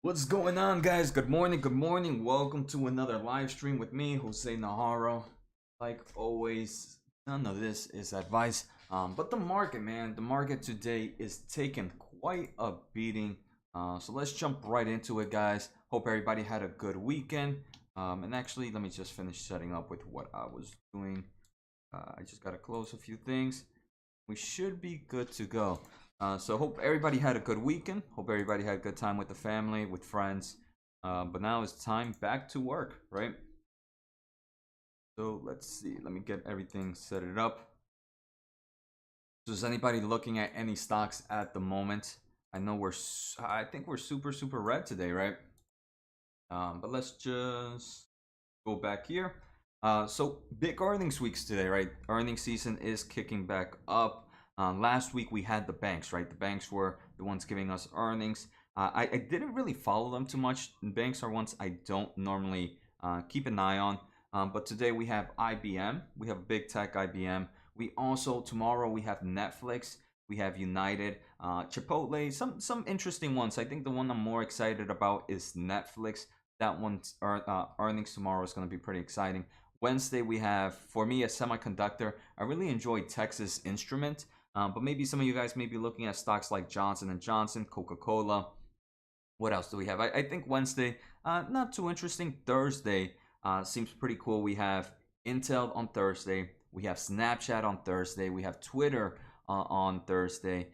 What's going on, guys? Good morning, good morning. Welcome to another live stream with me, Jose Najarro. Like always, none of this is advice. But the market, man, the market today is taking quite a beating. So let's jump right into it, guys. Hope everybody had a good weekend. And actually, let me just finish setting up with what I was doing. I just gotta close a few things. We should be good to go. So hope everybody had a good weekend. Hope everybody had a good time with the family, with friends. But now it's time back to work, right? So let's see. Let me get everything set it up. So is anybody looking at any stocks at the moment? I know I think we're super red today, right? But let's just go back here. So big earnings weeks today, right? Earnings season is kicking back up. Last week we had the banks, right? The banks were the ones giving us earnings. I didn't really follow them too much. Banks are ones I don't normally keep an eye on. But today we have IBM. We have big tech IBM. We also, tomorrow we have Netflix. We have United, Chipotle, some interesting ones. I think the one I'm more excited about is Netflix. That one's earnings tomorrow is going to be pretty exciting. Wednesday we have, for me, a semiconductor. I really enjoy Texas Instrument, but maybe some of you guys may be looking at stocks like Johnson and Johnson, Coca-Cola. What else do we have? I think Wednesday, not too interesting. Thursday seems pretty cool. We have Intel on Thursday. We have Snapchat on Thursday. We have Twitter on Thursday.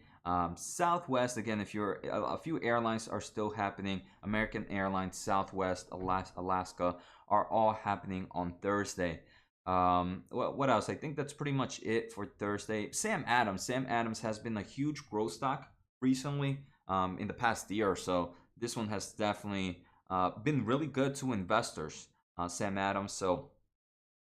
Southwest, again, if you're a few airlines are still happening. American Airlines, Southwest, Alaska are all happening on Thursday. What else? I think that's pretty much it for Thursday. Sam Adams has been a huge growth stock recently, in the past year or so. This one has definitely been really good to investors, Sam Adams. So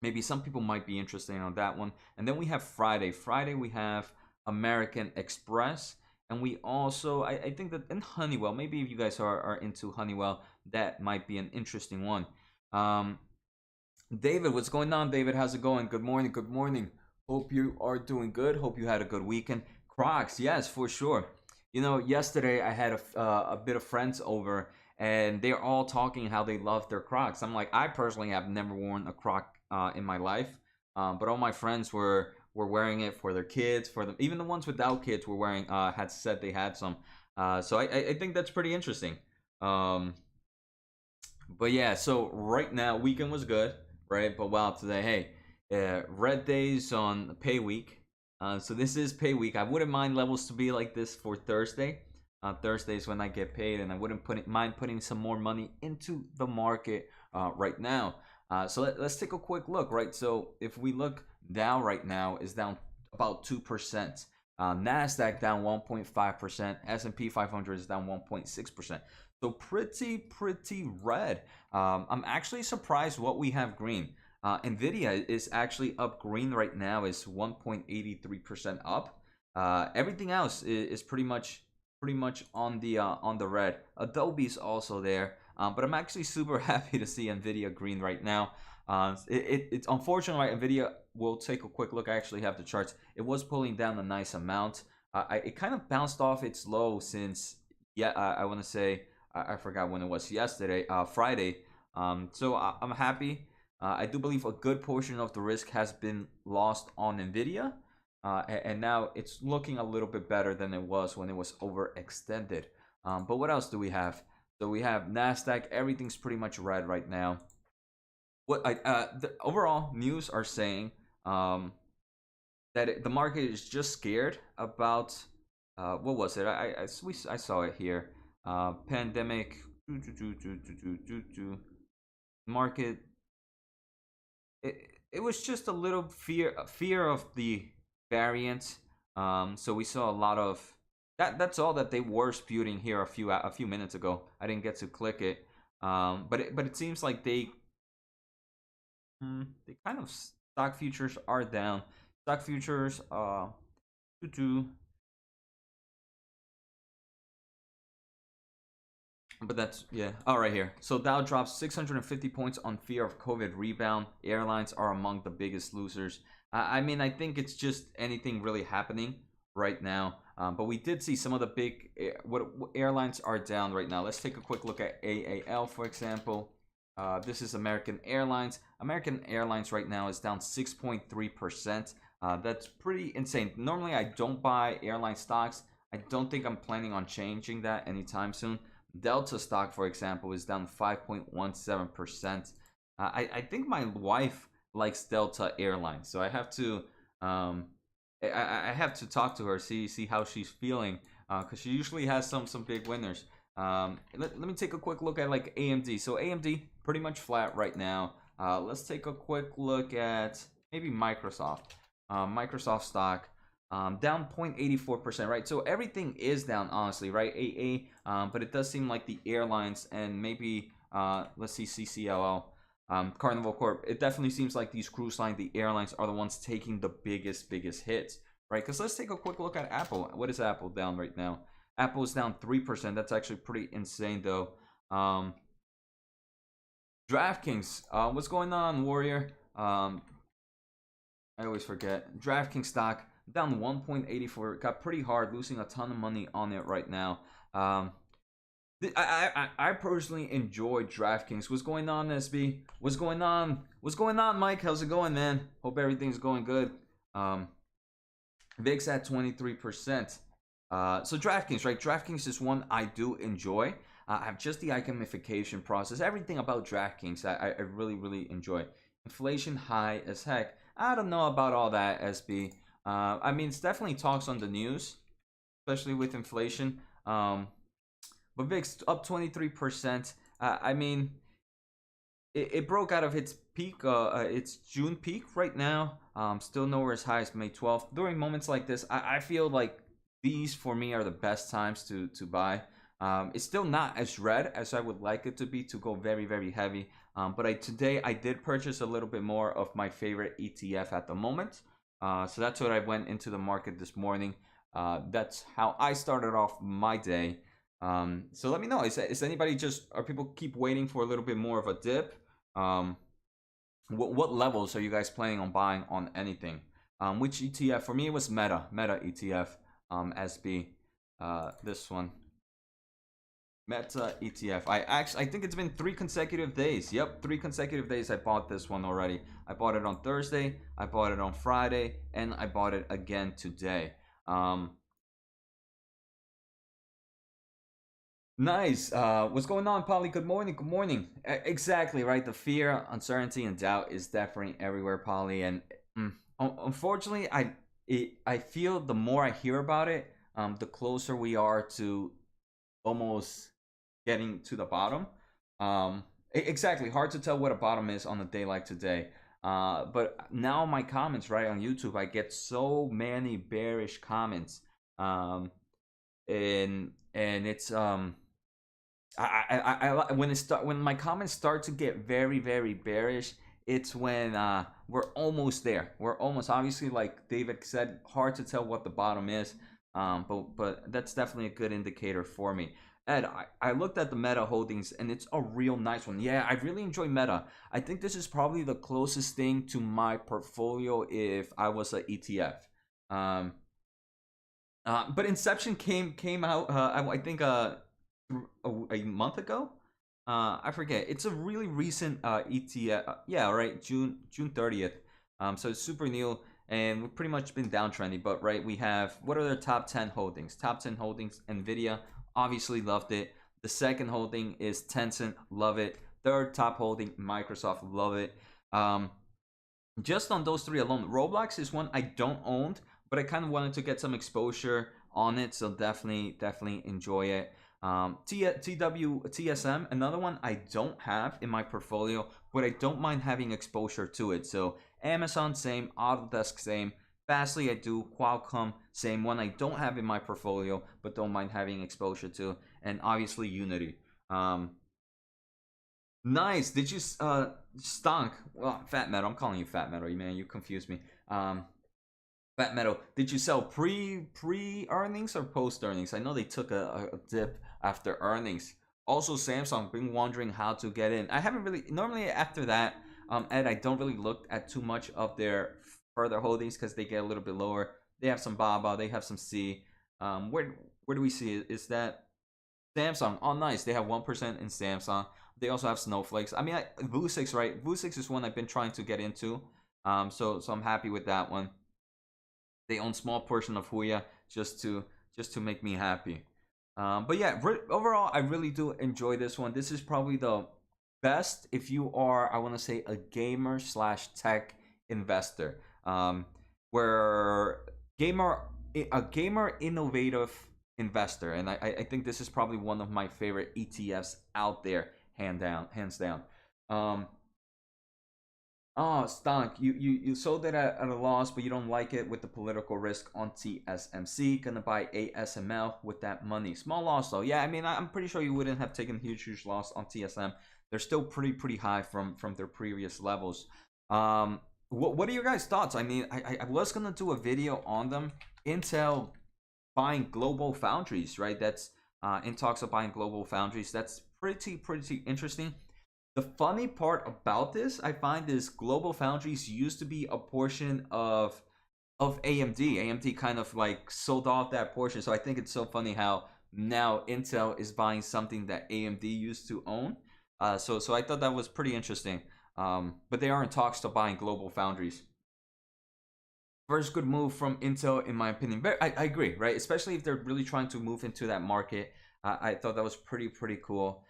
maybe some people might be interested in on that one. And then we have Friday. Friday we have American Express. And we also, I think that in Honeywell, maybe if you guys are into Honeywell, that might be an interesting one. Um, David, what's going on, David? How's it going? Good morning. Good morning. Hope you are doing good. Hope you had a good weekend. Crocs, yes, for sure. You know, yesterday I had a bit of friends over, and they're all talking how they love their Crocs. I'm like, I personally have never worn a Croc in my life, but all my friends were wearing it for their kids, for them. Even the ones without kids were wearing. Had said they had some. So I think that's pretty interesting. Um, but yeah, so right now weekend was good, right? But wow, today, hey, red days on pay week. So this is pay week. I wouldn't mind levels to be like this for Thursday. Thursday is when I get paid, and I wouldn't mind putting some more money into the market right now. So let's take a quick look, right? So if we look, Dow right now is down about 2%. Nasdaq down 1.5%. S&P 500 is down 1.6%. So pretty red. I'm actually surprised what we have green. Nvidia is actually up green right now, is 1.83% up. Everything else is pretty much on the red. Adobe's also there, but I'm actually super happy to see Nvidia green right now. It's unfortunately, right, Nvidia. We'll take a quick look. I actually have the charts. It was pulling down a nice amount. It kind of bounced off its low since, yeah, I want to say, I forgot when it was, yesterday, Friday. So I'm happy. I do believe a good portion of the risk has been lost on Nvidia, and now it's looking a little bit better than it was when it was overextended. But what else do we have? So we have Nasdaq. Everything's pretty much red right now. The overall news are saying that the market is just scared about, what was it? I saw it here. Pandemic. Market. It was just a little fear of the variant. So we saw a lot of that. That's all that they were spewing here a few minutes ago. I didn't get to click it. But it seems like they kind of, stock futures are down. Stock futures but that's, yeah. All right, here. So Dow drops 650 points on fear of COVID rebound. Airlines are among the biggest losers. I mean, I think it's just anything really happening right now. But we did see some of the big what airlines are down right now. Let's take a quick look at AAL, for example. This is American Airlines. American Airlines right now is down 6.3%. That's pretty insane. Normally, I don't buy airline stocks. I don't think I'm planning on changing that anytime soon. Delta stock, for example, is down 5.17%. I think my wife likes Delta Airlines, so I have to I have to talk to her, see how she's feeling, because she usually has some big winners. Let me take a quick look at like AMD. So AMD pretty much flat right now. Let's take a quick look at maybe Microsoft. Microsoft stock down 0.84%, right? So everything is down, honestly, right? But it does seem like the airlines and maybe let's see, CCLL, Carnival Corp. It definitely seems like these cruise lines, the airlines, are the ones taking the biggest hits, right? Because let's take a quick look at Apple. What is Apple down right now? Apple is down 3%. That's actually pretty insane, though. DraftKings, what's going on, Warrior? I always forget. DraftKings stock down 1.84. Got pretty hard, losing a ton of money on it right now. I personally enjoy DraftKings. What's going on, SB? What's going on? What's going on, Mike? How's it going, man? Hope everything's going good. VIX at 23%. So DraftKings, right? DraftKings is one I do enjoy. I have just the gamification process. Everything about DraftKings I really enjoy. Inflation high as heck. I don't know about all that, SB. I mean, it's definitely talks on the news, especially with inflation. But VIX up 23%. I mean, it broke out of its peak, its June peak right now. Still nowhere as high as May 12th. During moments like this, I feel like these for me are the best times to buy. It's still not as red as I would like it to be to go very heavy. But today I did purchase a little bit more of my favorite ETF at the moment. So that's what I went into the market this morning. That's how I started off my day. So let me know, is anybody are people keep waiting for a little bit more of a dip? What levels are you guys planning on buying on anything? Which ETF? For me, it was Meta ETF, SB, this one. Meta ETF. I think it's been 3 consecutive days. Yep, 3 consecutive days I bought this one already. I bought it on Thursday, I bought it on Friday, and I bought it again today. Nice. What's going on, Polly? Good morning. Good morning. Exactly, right? The fear, uncertainty, and doubt is definitely everywhere, Polly. And unfortunately, I feel the more I hear about it, the closer we are to almost getting to the bottom. Exactly. Hard to tell what a bottom is on a day like today. But now my comments, right, on YouTube, I get so many bearish comments. And it's when my comments start to get very bearish, it's when we're almost there. We're almost, obviously, like David said, hard to tell what the bottom is. But that's definitely a good indicator for me. Ed, I looked at the Meta holdings and it's a real nice one. Yeah, I really enjoy Meta. I think this is probably the closest thing to my portfolio if I was an ETF. But Inception came out, I think a month ago. I forget. It's a really recent ETF. Yeah, right. June 30th. So it's super new, and we've pretty much been downtrending. But right, we have, what are their top 10 holdings? Top 10 holdings: Nvidia, obviously loved it. The second holding is Tencent, love it. Third top holding, Microsoft, love it. Just on those 3 alone, Roblox is one I don't own, but I kind of wanted to get some exposure on it, so definitely enjoy it. TSM, another one I don't have in my portfolio, but I don't mind having exposure to it. So Amazon, same. Autodesk, same. Fastly, I do. Qualcomm, same. One I don't have in my portfolio, but don't mind having exposure to. And obviously Unity. Nice. Did you Stonk? Well, Fat Metal. I'm calling you Fat Metal, man. You confused me. Fat Metal. Did you sell pre earnings or post earnings? I know they took a dip after earnings. Also, Samsung, been wondering how to get in. I haven't really. Normally after that, Ed, I don't really look at too much of their further holdings because they get a little bit lower. They have some BABA. They have some C. Where do we see it? Is that Samsung? Oh, nice. They have 1% in Samsung. They also have snowflakes. I mean, Vuzix, right? Vuzix is one I've been trying to get into. So I'm happy with that one. They own small portion of Huya just to make me happy. But yeah, overall, I really do enjoy this one. This is probably the best if you are, I want to say, a gamer slash tech investor. Where gamer a gamer innovative investor, and I think this is probably one of my favorite ETFs out there, hands down. Um, Oh, Stonk, you sold it at a loss, but you don't like it with the political risk on TSMC. Gonna buy ASML with that money. Small loss though. Yeah, I mean, I'm pretty sure you wouldn't have taken huge loss on TSM. They're still pretty high from their previous levels. What are your guys' thoughts? I mean, I was gonna do a video on them. Intel buying Global Foundries, right? That's in talks of buying Global Foundries. That's pretty interesting. The funny part about this, I find, is Global Foundries used to be a portion of AMD. AMD kind of like sold off that portion. So I think it's so funny how now Intel is buying something that AMD used to own. So I thought that was pretty interesting. But they are in talks to buying Global Foundries. First good move from Intel, in my opinion. But I agree, right? Especially if they're really trying to move into that market. I thought that was pretty cool.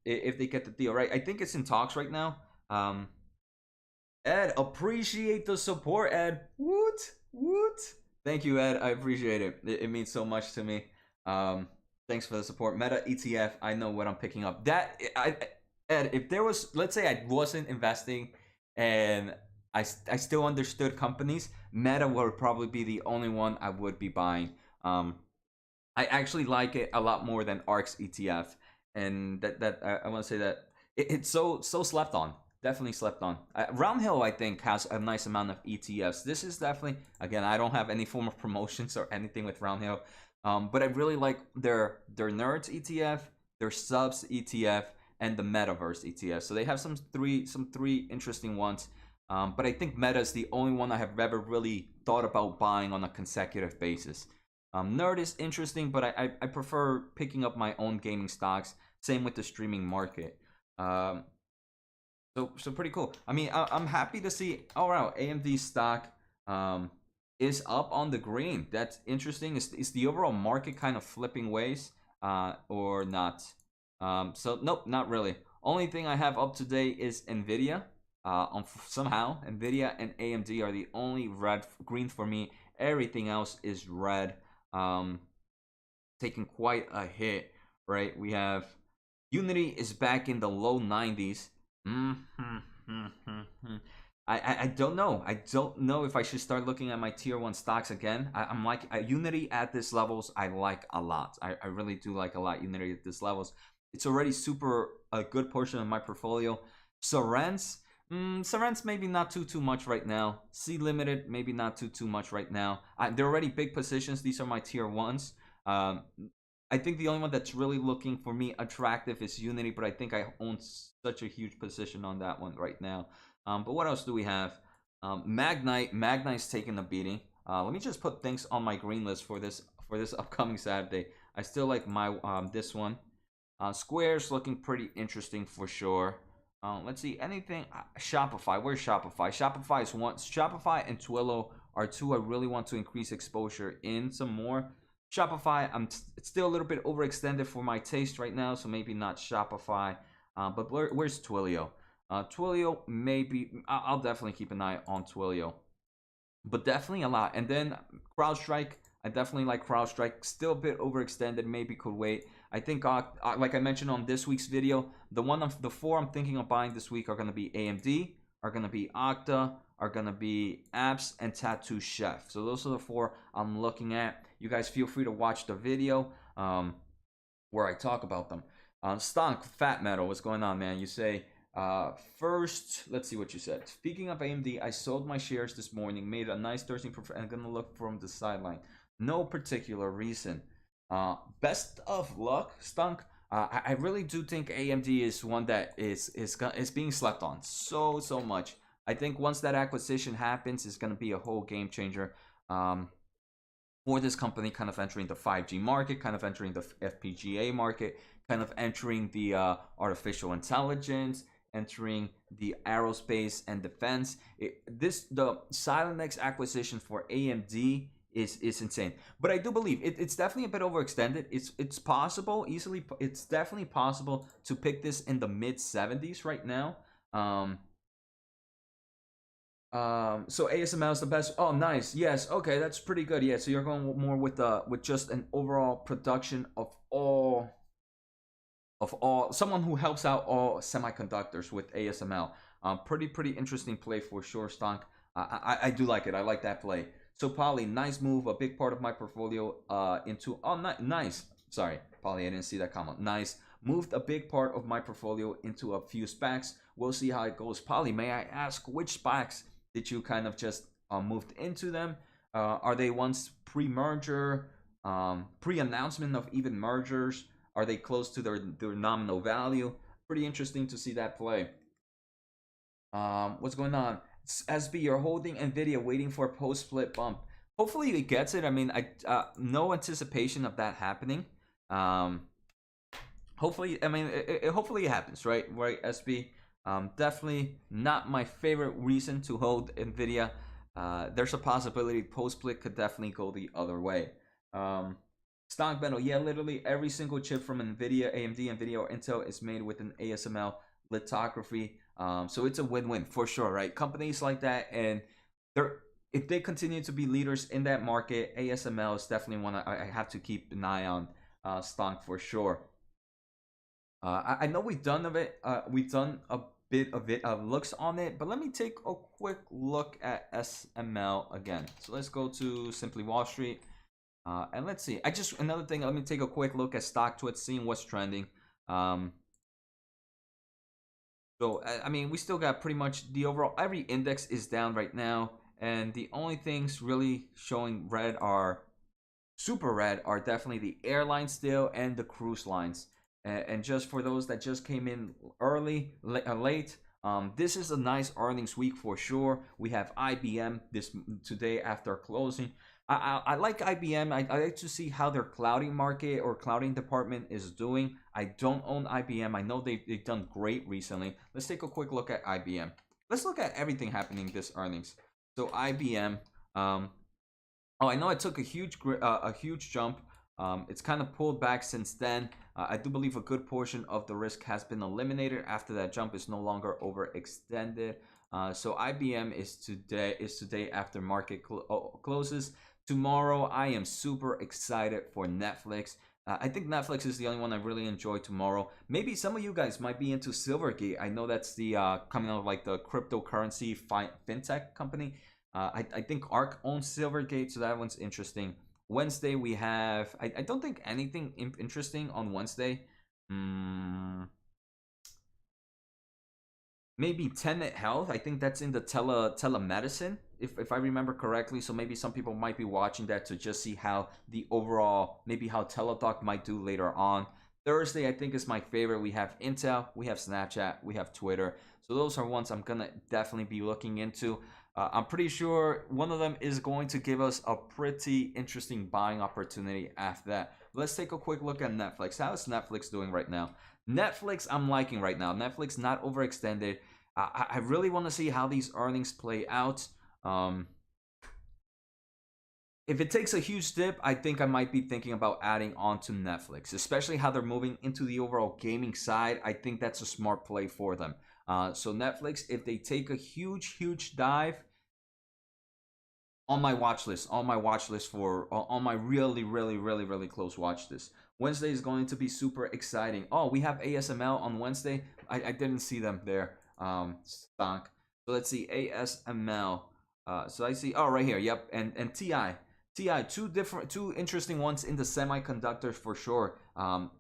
If they get the deal right, I think it's in talks right now. Ed, appreciate the support, Ed. Woot. Thank you, Ed. I appreciate it. It means so much to me. Thanks for the support. Meta ETF. I know what I'm picking up. Ed, if there was, let's say I wasn't investing and I still understood companies, Meta would probably be the only one I would be buying. I actually like it a lot more than ARK's ETF, and that I want to say that it's so slept on. Definitely slept on. Roundhill, I think, has a nice amount of ETFs. This is definitely, again, I don't have any form of promotions or anything with Roundhill, but I really like their Nerds ETF, their Subs ETF, and the Metaverse ETF. So they have some three interesting ones. But I think Meta is the only one I have ever really thought about buying on a consecutive basis. Nerd is interesting, but I prefer picking up my own gaming stocks. Same with the streaming market. So pretty cool. I mean, I'm happy to see. Oh wow, AMD stock is up on the green. That's interesting. Is the overall market kind of flipping ways or not? So nope, not really. Only thing I have up to date is Nvidia. Somehow Nvidia and AMD are the only green for me. Everything else is red. Taking quite a hit, right? We have Unity is back in the low 90s. I don't know. I don't know if I should start looking at my tier 1 stocks again. I'm like, Unity at this levels, I like a lot. I really do like a lot Unity at this levels. It's already a good portion of my portfolio. Sorens maybe not too much right now. C Limited maybe not too much right now. They're already big positions. These are my tier 1s. I think the only one that's really looking for me attractive is Unity, but I think I own such a huge position on that one right now. But what else do we have? Magnite's taking a beating. Let me just put things on my green list for this upcoming Saturday. I still like my this one. Square's looking pretty interesting for sure. Let's see, anything. Shopify. Where's Shopify? Shopify is one. Shopify and Twilio are two I really want to increase exposure in some more. Shopify, it's still a little bit overextended for my taste right now, so maybe not Shopify. But where's Twilio? Twilio, maybe. I'll definitely keep an eye on Twilio. But definitely a lot. And then CrowdStrike, I definitely like CrowdStrike. Still a bit overextended, maybe could wait. I think, like I mentioned on this week's video, the four I'm thinking of buying this week are going to be AMD, are going to be Okta, are going to be Apps, and Tattoo Chef. So those are the four I'm looking at. You guys feel free to watch the video where I talk about them. Stonk, Fat Metal, what's going on, man? You say, first, let's see what you said. Speaking of AMD, I sold my shares this morning, made a nice 13%, and going to look from the sideline. No particular reason. Best of luck, Stunk. I really do think AMD is one that is being slept on so much. I think once that acquisition happens, it's going to be a whole game changer. for this company, kind of entering the 5G market, kind of entering the FPGA market, kind of entering the artificial intelligence, entering the aerospace and defense. The Silenex acquisition for AMD is insane. But I do believe it's definitely a bit overextended. It's possible, easily, it's definitely possible to pick this in the mid 70s right now. So ASML is the best. Oh, nice. Yes. Okay, that's pretty good. Yeah. So you're going more with just an overall production of all someone who helps out all semiconductors with ASML. Pretty interesting play for sure, Stonk. I do like it. I like that play. So Poly, nice move. A big part of my portfolio into. Oh, nice. Sorry, Poly, I didn't see that comment. Nice. Moved a big part of my portfolio into a few SPACs. We'll see how it goes. Poly, may I ask which SPACs did you kind of just moved into them? Are they ones pre-merger, pre-announcement of even mergers? Are they close to their nominal value? Pretty interesting to see that play. What's going on? SB, you're holding Nvidia, waiting for a post-split bump. Hopefully it gets it. I mean, no anticipation of that happening. Hopefully, I mean, hopefully it happens, right? Right, SB. Definitely not my favorite reason to hold Nvidia. There's a possibility post-split could definitely go the other way. Stock Benno, yeah, literally every single chip from Nvidia, AMD, Nvidia, or Intel is made with an ASML lithography. So it's a win-win for sure, right? Companies like that, and if they continue to be leaders in that market, ASML is definitely one I have to keep an eye on. Stock for sure. I know we've done a bit of looks on it, but let me take a quick look at SML again. So let's go to Simply Wall Street. And let's see. Another thing, let me take a quick look at StockTwits, seeing what's trending. So, I mean, we still got pretty much the overall, every index is down right now. And the only things really showing red super red are definitely the airlines still and the cruise lines. And just for those that just came in late, this is a nice earnings week for sure. We have IBM today after closing. I like IBM. I like to see how their clouding market or clouding department is doing. I don't own IBM. I know they've done great recently. Let's take a quick look at IBM. Let's look at everything happening this earnings. So IBM. Oh, I know it took a huge jump. It's kind of pulled back since then. I do believe a good portion of the risk has been eliminated after that jump is no longer overextended. So IBM is today after market closes. Tomorrow, I am super excited for Netflix. I think Netflix is the only one I really enjoy tomorrow. Maybe some of you guys might be into Silvergate. I know that's the coming out of like the cryptocurrency fintech company. I think ARK owns Silvergate, so that one's interesting. Wednesday we have. I don't think anything interesting on Wednesday. Maybe Tenet Health. I think that's in the telemedicine, if I remember correctly. So maybe some people might be watching that to just see how the overall, maybe how Teladoc might do later on. Thursday, I think, is my favorite. We have Intel, we have Snapchat, we have Twitter. So those are ones I'm gonna definitely be looking into. I'm pretty sure one of them is going to give us a pretty interesting buying opportunity after that. Let's take a quick look at Netflix. How is Netflix doing right now? Netflix, I'm liking right now. Netflix not overextended. I really want to see how these earnings play out. If it takes a huge dip, I think I might be thinking about adding on to Netflix, especially how they're moving into the overall gaming side. I think that's a smart play for them. So Netflix, if they take a huge dive, on my watch list, on my really close watch list. Wednesday is going to be super exciting. Oh, we have ASML on Wednesday. I didn't see them there. Stock. So let's see ASML. So I see. Oh, right here. Yep. And TI. Two interesting ones in the semiconductors for sure.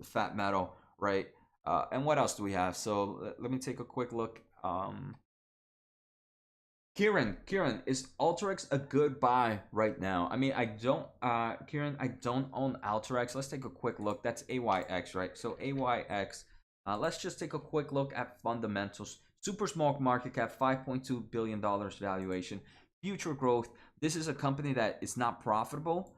Fat metal, right? And what else do we have? So let me take a quick look. Kieran, is Alteryx a good buy right now? I mean, Kieran, I don't own Alteryx. Let's take a quick look. That's AYX, right? So AYX, let's just take a quick look at fundamentals. Super small market cap, $5.2 billion valuation. Future growth. This is a company that is not profitable.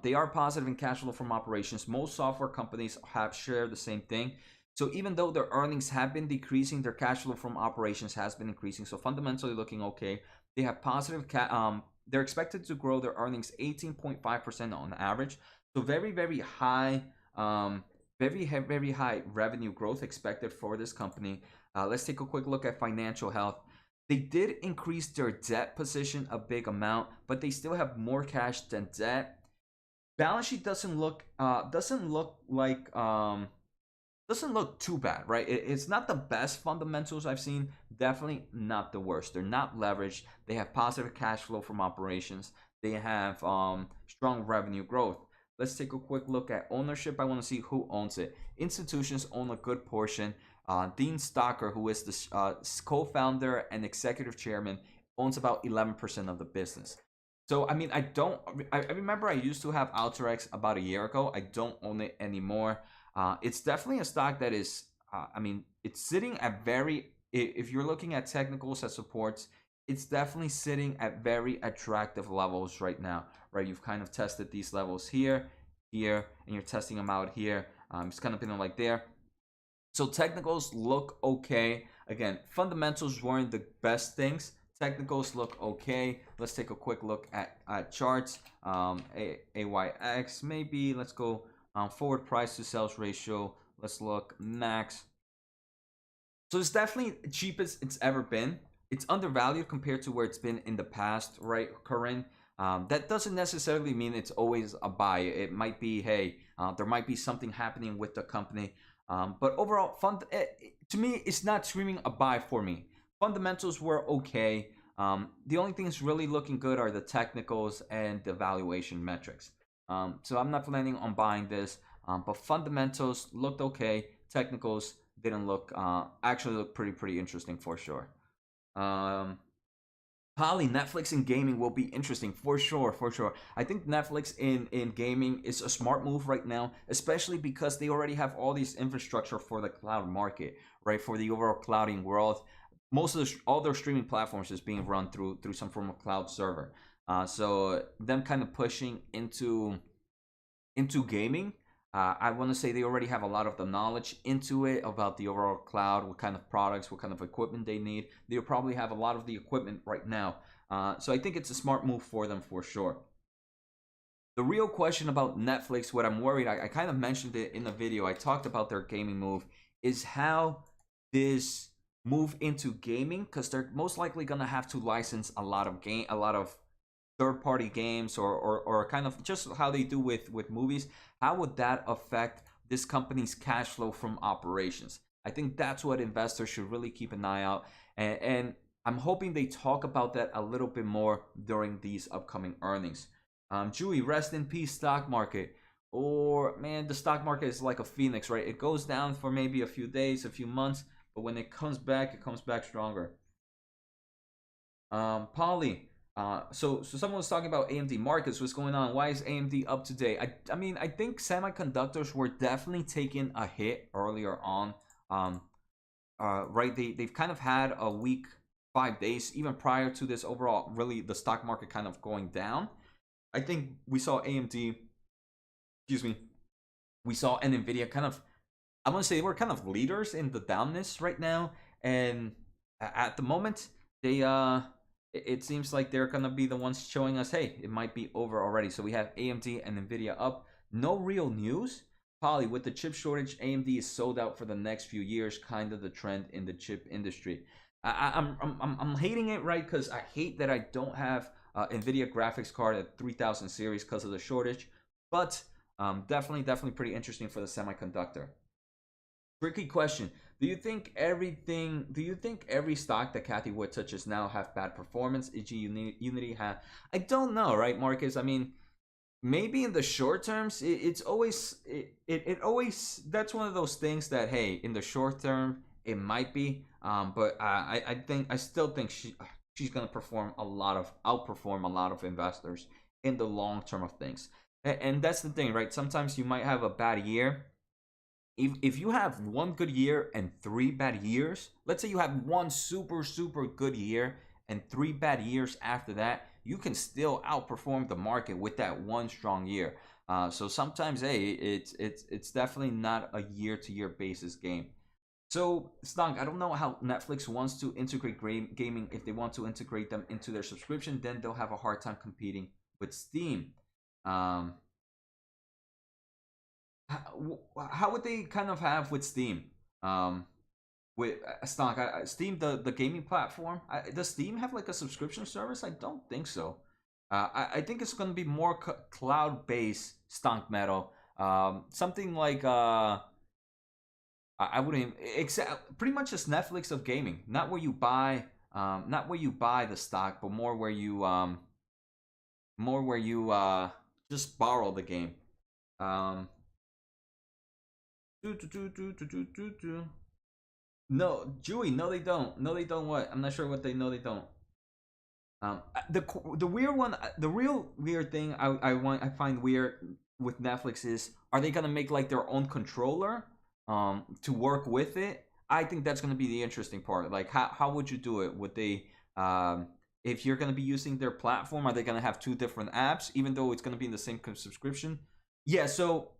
They are positive in cash flow from operations. Most software companies have shared the same thing. So even though their earnings have been decreasing, their cash flow from operations has been increasing. So fundamentally looking okay. They have positive they're expected to grow their earnings 18.5% on average. So very, very high, very high revenue growth expected for this company. Let's take a quick look at financial health. They did increase their debt position a big amount, but they still have more cash than debt. Balance sheet doesn't look too bad, right? It's not the best fundamentals I've seen. Definitely not the worst. They're not leveraged. They have positive cash flow from operations. They have strong revenue growth. Let's take a quick look at ownership. I want to see who owns it. Institutions own a good portion. Dean Stocker, who is the co-founder and executive chairman, owns about 11% of the business. So, I mean, I remember I used to have Alteryx about a year ago. I don't own it anymore. It's definitely a stock that is, I mean, it's sitting at if you're looking at technicals as supports, it's definitely sitting at very attractive levels right now, right? You've kind of tested these levels here, and you're testing them out here. It's kind of been like there. So technicals look okay. Again, fundamentals weren't the best things. Technicals look okay. Let's take a quick look at charts. AYX maybe. Let's go forward price to sales ratio. Let's look max. So it's definitely cheapest it's ever been. It's undervalued compared to where it's been in the past, right, Corinne? That doesn't necessarily mean it's always a buy. It might be, hey, there might be something happening with the company. But overall, to me, it's not screaming a buy for me. Fundamentals were okay. The only things really looking good are the technicals and the valuation metrics. So I'm not planning on buying this. But fundamentals looked okay. Technicals didn't look, actually look pretty interesting for sure. Probably Netflix in gaming will be interesting for sure. I think Netflix in gaming is a smart move right now, especially because they already have all these infrastructure for the cloud market, right? For the overall clouding world, all their streaming platforms is being run through some form of cloud server. So them kind of pushing into gaming. I want to say they already have a lot of the knowledge into it about the overall cloud, what kind of products, what kind of equipment they need. They'll probably have a lot of the equipment right now. So I think it's a smart move for them for sure. The real question about Netflix, what I'm worried, I kind of mentioned it in the video. I talked about their gaming move, is how this move into gaming, because they're most likely going to have to license a lot of third-party games or kind of just how they do with movies. How would that affect this company's cash flow from operations? I think that's what investors should really keep an eye out, and I'm hoping they talk about that a little bit more during these upcoming earnings. Chewy, rest in peace, stock market. Or man, the stock market is like a phoenix, right? It goes down for maybe a few days, a few months, but when it comes back stronger. Polly, so someone was talking about AMD. Marcus, what's going on? Why is AMD up today? I mean, I think semiconductors were definitely taking a hit earlier on. Right? They've kind of had a weak 5 days, even prior to this overall, really the stock market kind of going down. I think we saw AMD, excuse me, we saw NVIDIA kind of, I want to say we're kind of leaders in the downness right now. And at the moment, it seems like they're gonna be the ones showing us, hey, it might be over already. So we have AMD and NVIDIA up. No real news. Probably with the chip shortage, AMD is sold out for the next few years. Kind of the trend in the chip industry. I'm hating it, right? Because I hate that I don't have NVIDIA graphics card at 3000 series because of the shortage. But definitely pretty interesting for the semiconductor. Tricky question. Do you think every stock that Kathy Wood touches now have bad performance? E.g. Unity have? I don't know, right, Marcus? I mean, maybe in the short terms, it's always it always, that's one of those things that, hey, in the short term it might be, but I still think she's gonna outperform a lot of investors in the long term of things, and that's the thing, right? Sometimes you might have a bad year. If you have one good year and 3 bad years, let's say you have one super good year and 3 bad years after that, you can still outperform the market with that one strong year. So sometimes, hey, it's definitely not a year-to-year basis game. So, Stonk, I don't know how Netflix wants to integrate gaming. If they want to integrate them into their subscription, then they'll have a hard time competing with Steam. Um, how would they kind of have with Steam? With Stonk, Steam, the gaming platform, does Steam have like a subscription service? I don't think so. I think it's going to be more cloud-based Stonk Metal. Something like I wouldn't pretty much just Netflix of gaming, not where you buy the stock, but more where you just borrow the game. No, Jewy, no they don't. No they don't what? I'm not sure what they know they don't. The weird one, the real weird thing I find weird with Netflix is, are they gonna make like their own controller to work with it? I think that's gonna be the interesting part. Like how would you do it? Would they if you're gonna be using their platform, are they gonna have two different apps even though it's gonna be in the same subscription? Yeah, so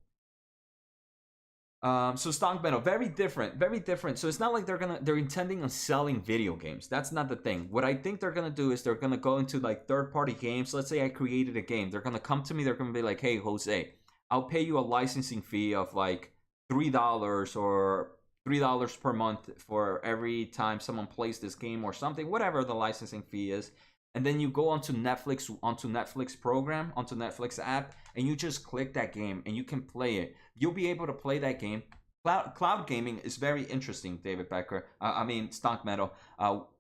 Stock Metal, very different, very different. So it's not like they're intending on selling video games. That's not the thing. What I think they're gonna do is they're gonna go into like third-party games. Let's say I created a game. They're gonna come to me. They're gonna be like, "Hey, Jose, I'll pay you a licensing fee of like $3 or $3 per month for every time someone plays this game or something, whatever the licensing fee is." And then you go onto Netflix program, onto Netflix app, and you just click that game and you can play it. You'll be able to play that game. Cloud gaming is very interesting, David Becker. Stonk Metal.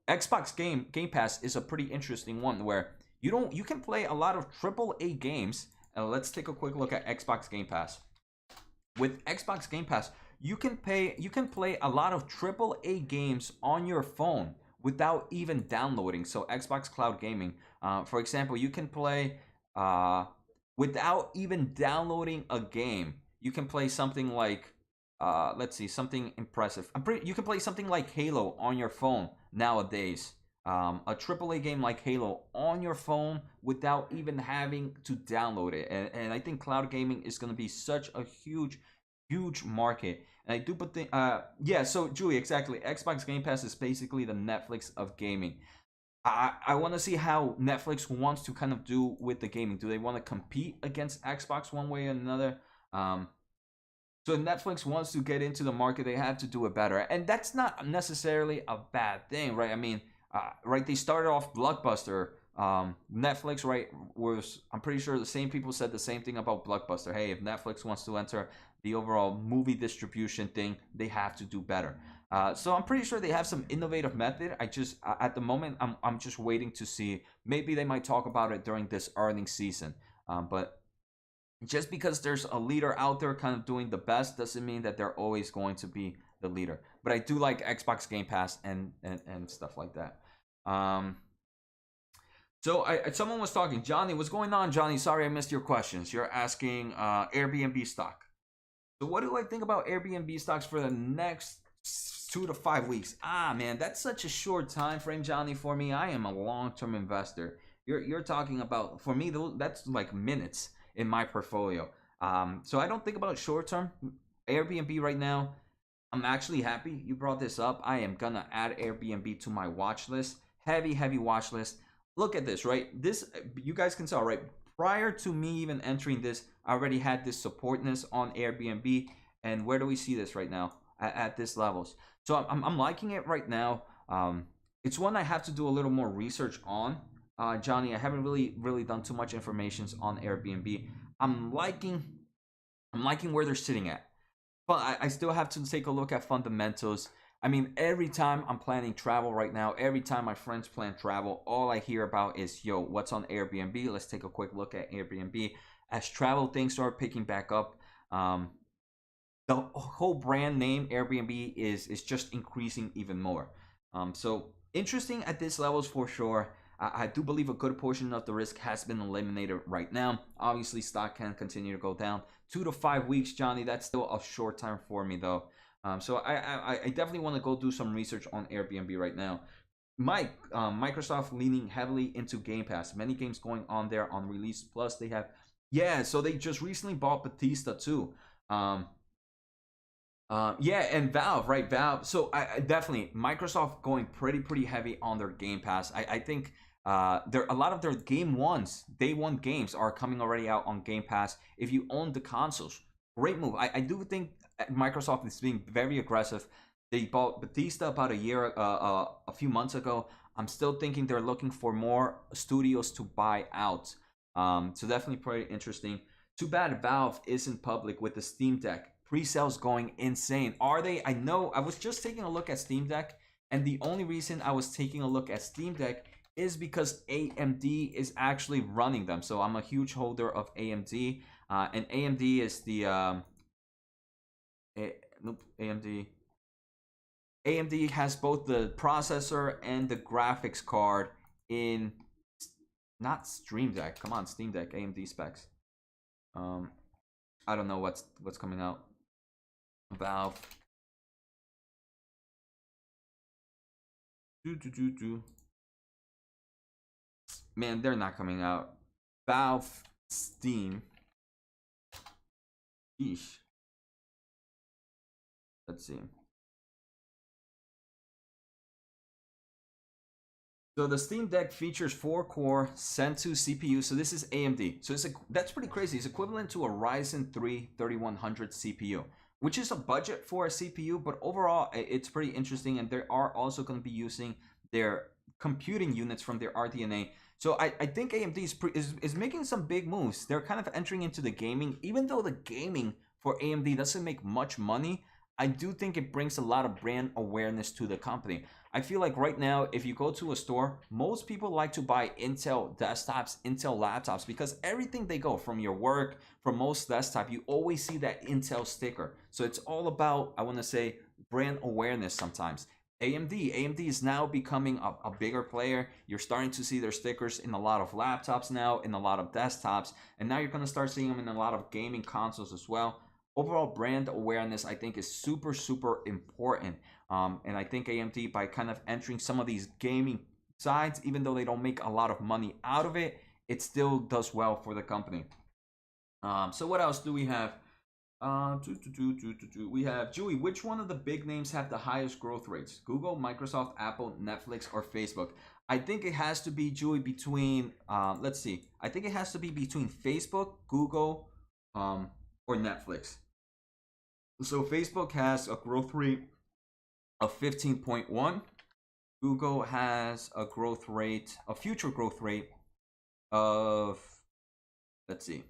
Xbox Game Pass is a pretty interesting one where you can play a lot of AAA games. And let's take a quick look at Xbox Game Pass. With Xbox Game Pass, you can play a lot of AAA games on your phone without even downloading. So Xbox Cloud Gaming, for example, you can play without even downloading a game. You can play something like let's see, something impressive. You can play something like Halo on your phone nowadays. A AAA game like Halo on your phone without even having to download it. And I think cloud gaming is going to be such a huge market. And I do think, yeah, so Julie, exactly. Xbox Game Pass is basically the Netflix of gaming. I want to see how Netflix wants to kind of do with the gaming. Do they want to compete against Xbox one way or another? So if Netflix wants to get into the market, they have to do it better. And that's not necessarily a bad thing, right? I mean, right, they started off Blockbuster. Netflix, right, I'm pretty sure the same people said the same thing about Blockbuster. Hey, if Netflix wants to enter the overall movie distribution thing, they have to do better. So I'm pretty sure they have some innovative method. At the moment, I'm just waiting to see. Maybe they might talk about it during this earnings season. But just because there's a leader out there kind of doing the best doesn't mean that they're always going to be the leader. But I do like Xbox Game Pass and stuff like that. So someone was talking. Johnny, what's going on, Johnny? Sorry I missed your questions. You're asking Airbnb stock. So what do I think about Airbnb stocks for the next 2 to 5 weeks? Man, that's such a short time frame, Johnny, for me. I am a long-term investor. You're talking about, for me, that's like minutes in my portfolio. So I don't think about short-term. Airbnb right now, I'm actually happy you brought this up. I am gonna add Airbnb to my watch list. Heavy watch list. Look at this, right? This, you guys can tell, right? Prior to me even entering this, I already had this supportness on Airbnb. And where do we see this right now? At this levels. So I'm liking it right now. It's one I have to do a little more research on. Johnny, I haven't really done too much information on Airbnb. I'm liking where they're sitting at. But I still have to take a look at fundamentals. I mean, every time I'm planning travel right now, every time my friends plan travel, all I hear about is, yo, what's on Airbnb? Let's take a quick look at Airbnb. As travel things start picking back up, the whole brand name Airbnb is just increasing even more. So interesting at this levels for sure. I do believe a good portion of the risk has been eliminated right now. Obviously, stock can continue to go down. 2 to 5 weeks, Johnny, that's still a short time for me though. So I definitely want to go do some research on Airbnb right now. Microsoft leaning heavily into Game Pass. Many games going on there on release. Plus, they have, yeah. So they just recently bought Batista too. Yeah, and Valve, right? Valve. So I definitely Microsoft going pretty heavy on their Game Pass. I think there a lot of their day one games are coming already out on Game Pass. If you own the consoles, great move. I do think Microsoft is being very aggressive. They bought Batista about a few months ago. I'm still thinking they're looking for more studios to buy out. So definitely pretty interesting. Too bad Valve isn't public with the Steam Deck. Pre-sales going insane. Are they? I know. I was just taking a look at Steam Deck, and the only reason I was taking a look at Steam Deck is because AMD is actually running them. So I'm a huge holder of AMD, and AMD is the nope, AMD. AMD has both the processor and the graphics card in not Stream Deck. Come on, Steam Deck, AMD specs. I don't know what's coming out. Valve. Man, they're not coming out. Valve, Steam. Yeesh. Let's see. So the Steam Deck features 4-core Zen 2 CPU. So this is AMD. So that's pretty crazy. It's equivalent to a Ryzen 3 3100 CPU, which is a budget for a CPU, but overall it's pretty interesting. And they are also going to be using their computing units from their RDNA. So I think AMD is making some big moves. They're kind of entering into the gaming, even though the gaming for AMD doesn't make much money. I do think it brings a lot of brand awareness to the company. I feel like right now, if you go to a store, most people like to buy Intel desktops, Intel laptops, because everything they go from your work, from most desktop, you always see that Intel sticker. So it's all about, I want to say, brand awareness sometimes. AMD is now becoming a bigger player. You're starting to see their stickers in a lot of laptops now, in a lot of desktops, and now you're going to start seeing them in a lot of gaming consoles as well. Overall brand awareness, I think, is super important. And I think AMD, by kind of entering some of these gaming sides, even though they don't make a lot of money out of it, it still does well for the company. So what else do we have? We have Julie. Which one of the big names have the highest growth rates? Google, Microsoft, Apple, Netflix, or Facebook? I think it has to be, Julie, between let's see. I think it has to be between Facebook, Google, or Netflix. So Facebook has a growth rate of 15.1. Google has a growth rate, a future growth rate of, let's see,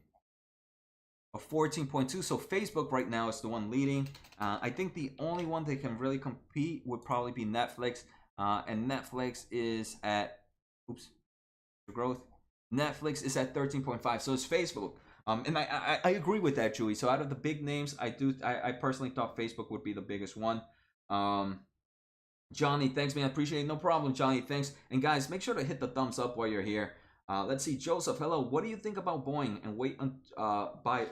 of 14.2. So Facebook right now is the one leading. I think the only one that can really compete would probably be Netflix. And Netflix is at, growth. Netflix is at 13.5. So it's Facebook. And I agree with that, Julie. So out of the big names, I personally thought Facebook would be the biggest one. Johnny, thanks, man. I appreciate it. No problem, Johnny. Thanks. And guys, make sure to hit the thumbs up while you're here. Let's see, Joseph. Hello. What do you think about Boeing and wait buy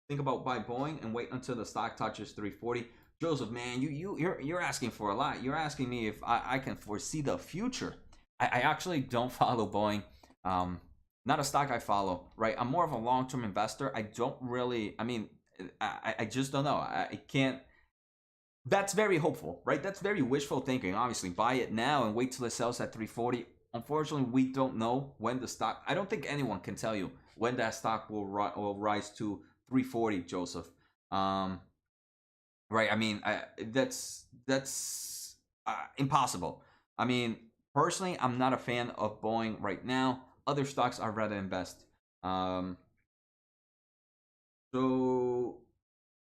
Boeing and wait until the stock touches 340? Joseph, man, you're asking for a lot. You're asking me if I can foresee the future. I actually don't follow Boeing. Not a stock I follow, right? I'm more of a long-term investor. I don't really, I just don't know. I can't. That's very hopeful, right? That's very wishful thinking. Obviously, buy it now and wait till it sells at 340. Unfortunately, we don't know when the stock. I don't think anyone can tell you when that stock will rise to 340, Joseph. Right? I mean, that's impossible. I mean, personally, I'm not a fan of Boeing right now. Other stocks I'd rather invest. So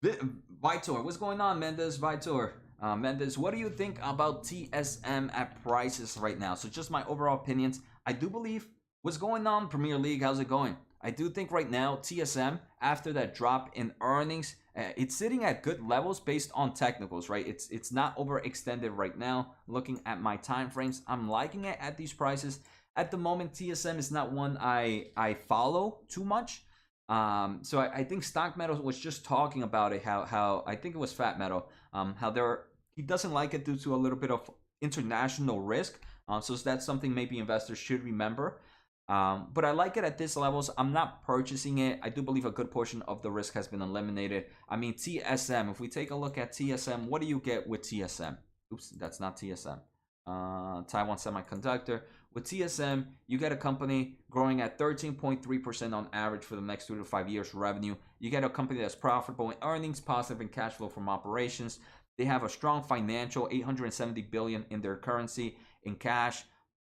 Vitor, what's going on, Mendes? Vitor, Mendes, what do you think about TSM at prices right now? So just my overall opinions. I do believe what's going on, Premier League. How's it going? I do think right now TSM, after that drop in earnings, it's sitting at good levels based on technicals, right? It's not overextended right now. Looking at my time frames, I'm liking it at these prices. At the moment, TSM is not one I follow too much. So I think Stock Metal was just talking about it, how I think it was Fat Metal, how he doesn't like it due to a little bit of international risk. So that's something maybe investors should remember. But I like it at this levels. I'm not purchasing it. I do believe a good portion of the risk has been eliminated. I mean, TSM, if we take a look at TSM, what do you get with TSM? Oops, that's not TSM. Taiwan Semiconductor. With TSM, you get a company growing at 13.3% on average for the next 2 to 5 years revenue. You get a company that's profitable in earnings, positive in cash flow from operations. They have a strong financial, 870 billion in their currency in cash,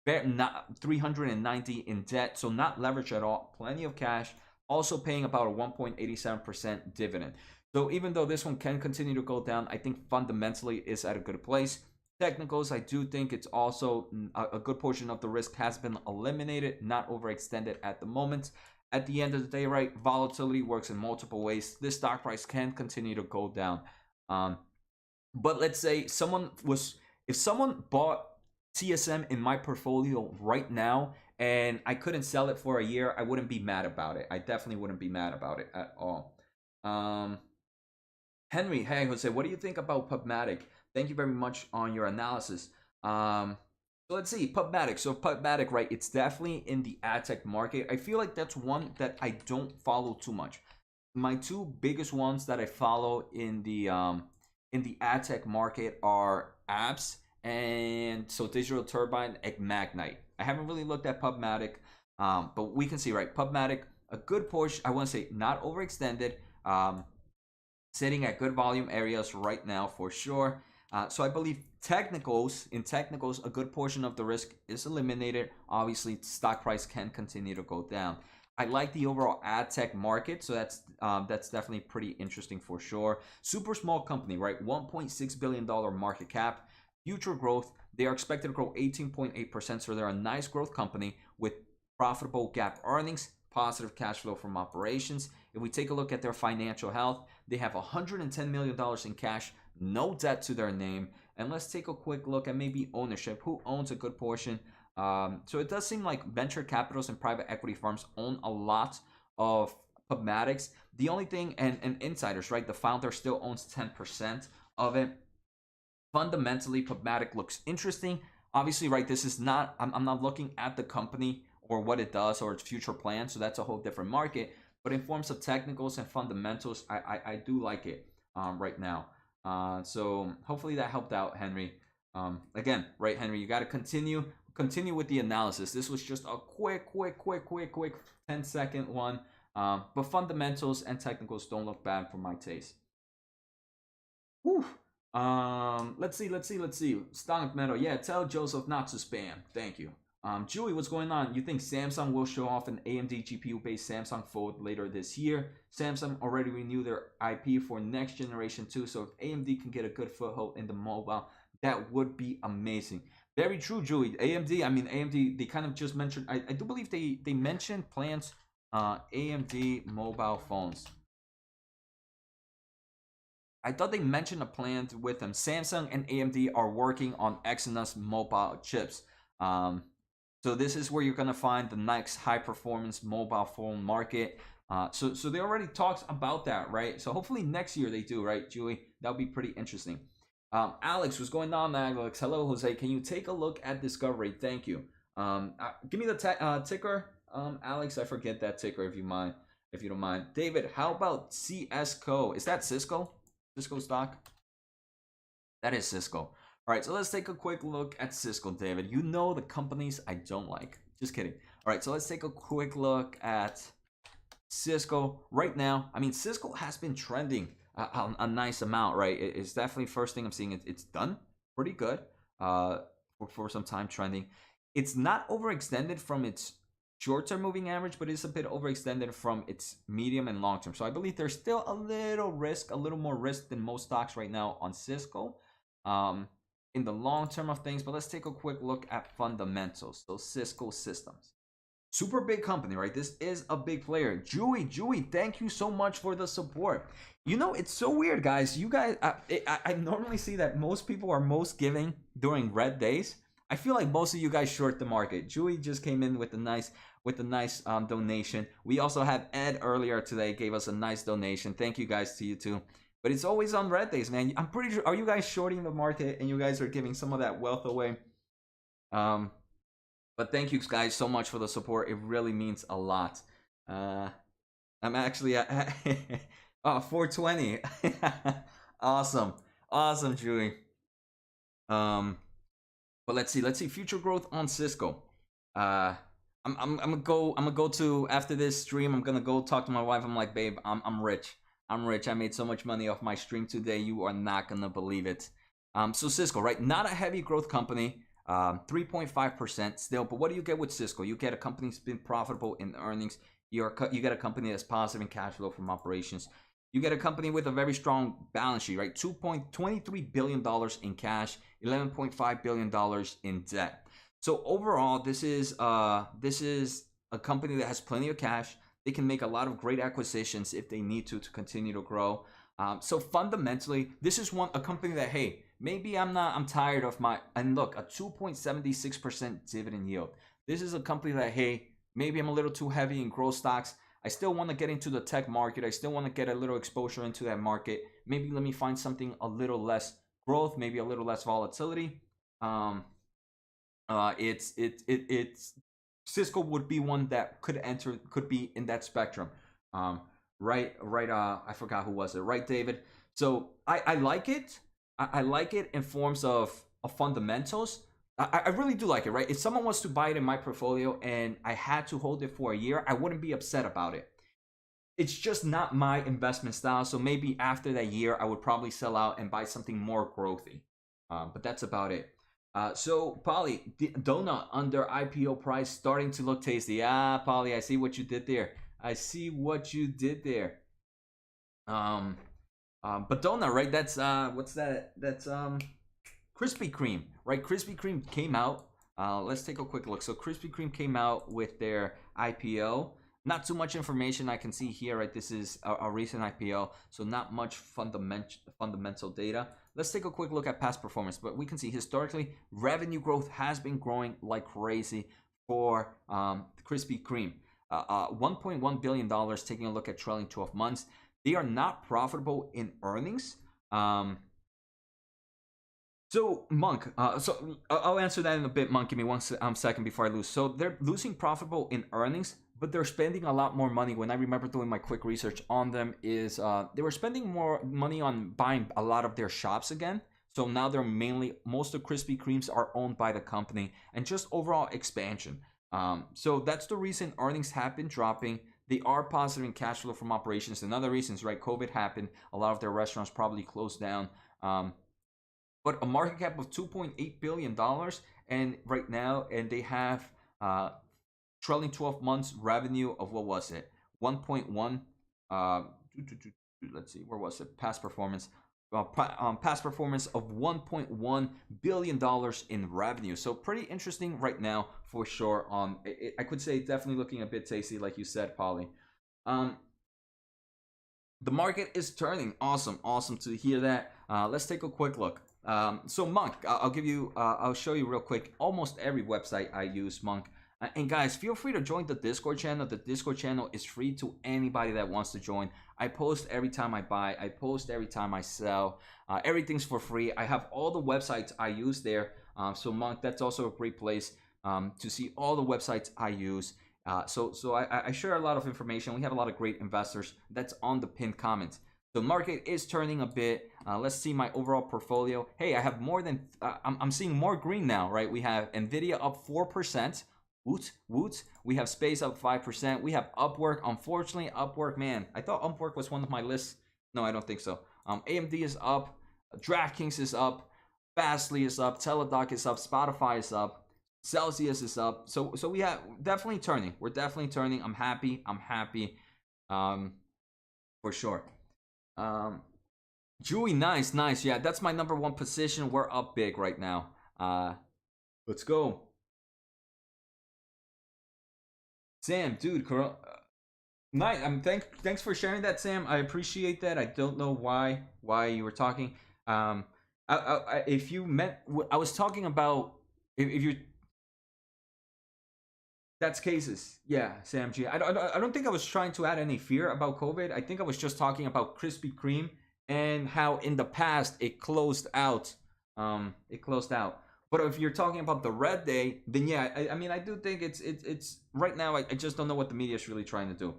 not 390 in debt, so not leveraged at all, plenty of cash, also paying about a 1.87% dividend. So even though this one can continue to go down, I think fundamentally is at a good place. Technicals, I do think it's also a good portion of the risk has been eliminated, not overextended at the moment. At the end of the day, right, volatility works in multiple ways. This stock price can continue to go down. But let's say if someone bought TSM in my portfolio right now and I couldn't sell it for a year, I wouldn't be mad about it. I definitely wouldn't be mad about it at all. Henry, hey Jose, what do you think about Pubmatic? Thank you very much on your analysis. So let's see, Pubmatic. So Pubmatic, right? It's definitely in the ad tech market. I feel like that's one that I don't follow too much. My two biggest ones that I follow in the ad tech market are apps and so Digital Turbine and Magnite. I haven't really looked at Pubmatic, but we can see, right? Pubmatic, a good portion. I want to say not overextended. Sitting at good volume areas right now for sure. So I believe in technicals, a good portion of the risk is eliminated. Obviously, stock price can continue to go down. I like the overall ad tech market, so that's definitely pretty interesting for sure. Super small company, right? $1.6 billion market cap. Future growth, they are expected to grow 18.8%, so they're a nice growth company with profitable GAAP earnings, positive cash flow from operations. If we take a look at their financial health, they have $110 million in cash, no debt to their name. And let's take a quick look at maybe ownership. Who owns a good portion? So it does seem like venture capitals and private equity firms own a lot of Pubmatics. The only thing, and insiders, right? The founder still owns 10% of it. Fundamentally, Pubmatic looks interesting. Obviously, right, this is not, I'm not looking at the company or what it does or its future plans, so that's a whole different market. But in forms of technicals and fundamentals, I do like it right now. So hopefully that helped out, Henry. Again, right, Henry, you got to continue with the analysis. This was just a quick 10-second one. But fundamentals and technicals don't look bad for my taste. Whew. Let's see. Stock Metal. Yeah, tell Joseph not to spam. Thank you. Julie, what's going on? You think Samsung will show off an AMD GPU-based Samsung Fold later this year? Samsung already renewed their IP for next generation too, so if AMD can get a good foothold in the mobile, that would be amazing. Very true, Julie. AMD, they kind of just mentioned, I do believe they mentioned plans, AMD mobile phones. I thought they mentioned a plan with them. Samsung and AMD are working on Exynos mobile chips. So this is where you're gonna find the next high-performance mobile phone market. So they already talked about that, right? So hopefully next year they do, right, Julie? That'll be pretty interesting. Alex, what's going on, Alex? Hello, Jose. Can you take a look at Discovery? Thank you. Give me the ticker, Alex. I forget that ticker if you don't mind. David, how about Cisco? Is that Cisco? Cisco stock? That is Cisco. All right, so let's take a quick look at Cisco, David. You know the companies I don't like. Just kidding. All right, so let's take a quick look at Cisco right now. I mean, Cisco has been trending a nice amount, right? It's definitely first thing I'm seeing. It's done pretty good for some time trending. It's not overextended from its short-term moving average, but it's a bit overextended from its medium and long-term. So I believe there's still a little more risk than most stocks right now on Cisco. In the long term of things, but let's take a quick look at fundamentals. So Cisco Systems, super big company, right? This is a big player. Julie, thank you so much for the support. You know, it's so weird, guys. You guys, I normally see that most people are most giving during red days. I feel like most of you guys short the market. Julie just came in with a nice donation. We also had Ed earlier today, gave us a nice donation. Thank you guys to you too. But it's always on red days, man. I'm pretty sure, are you guys shorting the market and you guys are giving some of that wealth away? But thank you guys so much for the support. It really means a lot. I'm actually at 420. Awesome, awesome, Julie. But let's see. Future growth on Cisco. I'm gonna go to after this stream. I'm gonna go talk to my wife. I'm like, babe, I'm rich. I'm rich. I made so much money off my stream today. You are not gonna believe it. So Cisco, right? Not a heavy growth company. 3.5% still. But what do you get with Cisco? You get a company that's been profitable in earnings. You get a company that's positive in cash flow from operations. You get a company with a very strong balance sheet, right? $2.23 billion in cash, $11.5 billion in debt. So overall, this is a company that has plenty of cash. They can make a lot of great acquisitions if they need to continue to grow. So fundamentally, this is a company that, hey, maybe I'm tired of and look, a 2.76% dividend yield. This is a company that, hey, maybe I'm a little too heavy in growth stocks. I still want to get into the tech market. I still want to get a little exposure into that market. Maybe let me find something a little less growth, maybe a little less volatility. It's Cisco would be one that could be in that spectrum. Right. I forgot who was it. Right, David. So I like it. I like it in forms of fundamentals. I really do like it, right? If someone wants to buy it in my portfolio and I had to hold it for a year, I wouldn't be upset about it. It's just not my investment style. So maybe after that year, I would probably sell out and buy something more growthy. But that's about it. So Polly, donut under IPO price starting to look tasty. Polly, I see what you did there. But donut, right? That's what's that? That's Krispy Kreme, right? Krispy Kreme came out. Let's take a quick look. So Krispy Kreme came out with their IPO. Not too much information I can see here, right? This is a recent IPO, so not much fundamental data. Let's take a quick look at past performance, but we can see historically revenue growth has been growing like crazy for Krispy Kreme. $1.1 billion, taking a look at trailing 12 months. They are not profitable in earnings. So Monk, so I'll answer that in a bit, Monk. Give me one second before I lose. So they're losing profitable in earnings, but they're spending a lot more money. When I remember doing my quick research on them, is they were spending more money on buying a lot of their shops again. So now they're most of Krispy Kremes are owned by the company, and just overall expansion. So that's the reason earnings have been dropping. They are positive in cash flow from operations. And other reasons, right? COVID happened. A lot of their restaurants probably closed down. But a market cap of $2.8 billion, and right now, and they have trailing 12 months revenue of, what was it? 1.1. Let's see, where was it? Past performance. Past performance of $1.1 billion in revenue. So pretty interesting right now for sure. I could say definitely looking a bit tasty, like you said, Polly. The market is turning. Awesome to hear that. Let's take a quick look. So Monk, I'll show you real quick. Almost every website I use, Monk. And guys, feel free to join the Discord channel. The Discord channel is free to anybody that wants to join. I post every time I buy. I post every time I sell. Everything's for free. I have all the websites I use there. So Monk, that's also a great place to see all the websites I use. So I share a lot of information. We have a lot of great investors. That's on the pinned comment. The market is turning a bit. Let's see my overall portfolio. Hey, I have more than, I'm seeing more green now, right? We have NVIDIA up 4%. Woot. We have Space up 5%. We have Upwork. Unfortunately, Upwork, man, I thought Upwork was one of my lists. No, I don't think so. AMD is up. DraftKings is up. Fastly is up. Teladoc is up. Spotify is up. Celsius is up. So we have definitely turning. We're definitely turning. I'm happy. For sure. Chewy, nice. Yeah, that's my number one position. We're up big right now. Let's go. Sam, dude, nice. Thanks for sharing that, Sam. I appreciate that. I don't know why you were talking. If you meant, I was talking about if you. That's cases. Yeah, Sam G. I don't think I was trying to add any fear about COVID. I think I was just talking about Krispy Kreme and how in the past it closed out. But if you're talking about the red day, then yeah, I mean, I do think it's right now. I just don't know what the media is really trying to do.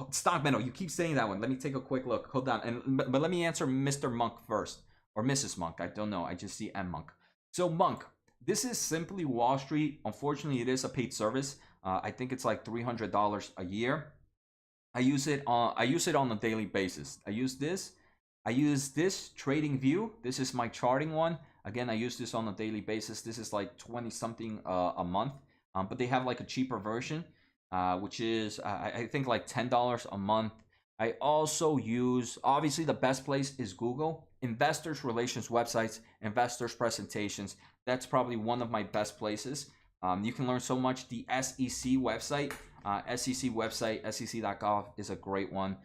Stock Meadow, you keep saying that one. Let me take a quick look. Hold on, but let me answer Mr. Monk first, or Mrs. Monk. I don't know. I just see M Monk. So Monk, this is simply Wall Street. Unfortunately, it is a paid service. I think it's like $300 a year. I use it on a daily basis. I use this Trading View. This is my charting one. Again, I use this on a daily basis. This is like 20 something a month. But they have like a cheaper version, which is I think like $10 a month. I also use, obviously the best place is Google. Investors relations websites, investors presentations. That's probably one of my best places. You can learn so much. The SEC website, SEC.gov is a great one.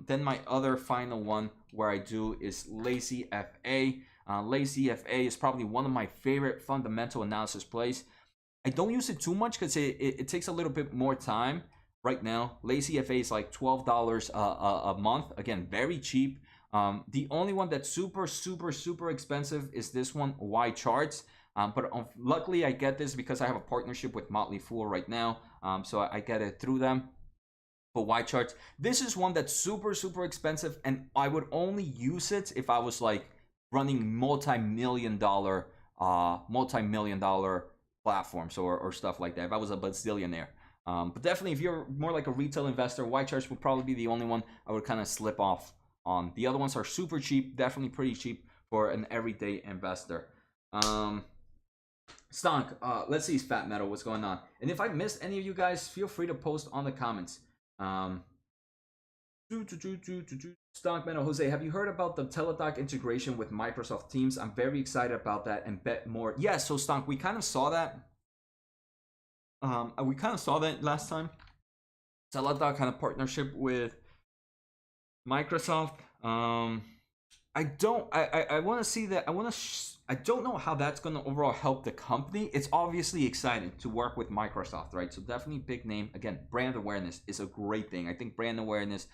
Then my other final one where I do is Lazy FA. Lazy FA is probably one of my favorite fundamental analysis plays. I don't use it too much because it takes a little bit more time. Right now, Lazy FA is like $12 a month. Again, very cheap. The only one that's super expensive is this one, Y Charts. But luckily I get this because I have a partnership with Motley Fool right now. So I get it through them. But Y Charts, this is one that's super expensive, and I would only use it if I was like running multi-million dollar platforms or stuff like that. If I was a bazillionaire. But definitely if you're more like a retail investor, Y Charts would probably be the only one I would kind of slip off on. The other ones are super cheap, definitely pretty cheap for an everyday investor. Stonk, let's see, Fat Metal, what's going on? And if I missed any of you guys, feel free to post on the comments. Stonk Metal, Jose, have you heard about the Teladoc integration with Microsoft Teams? I'm very excited about that and bet more. Yeah, so Stonk, we kind of saw that. We kind of saw that last time. Teladoc kind of partnership with Microsoft. I want to see that. I don't know how that's going to overall help the company. It's obviously exciting to work with Microsoft, right? So definitely big name. Again, brand awareness is a great thing. I think brand awareness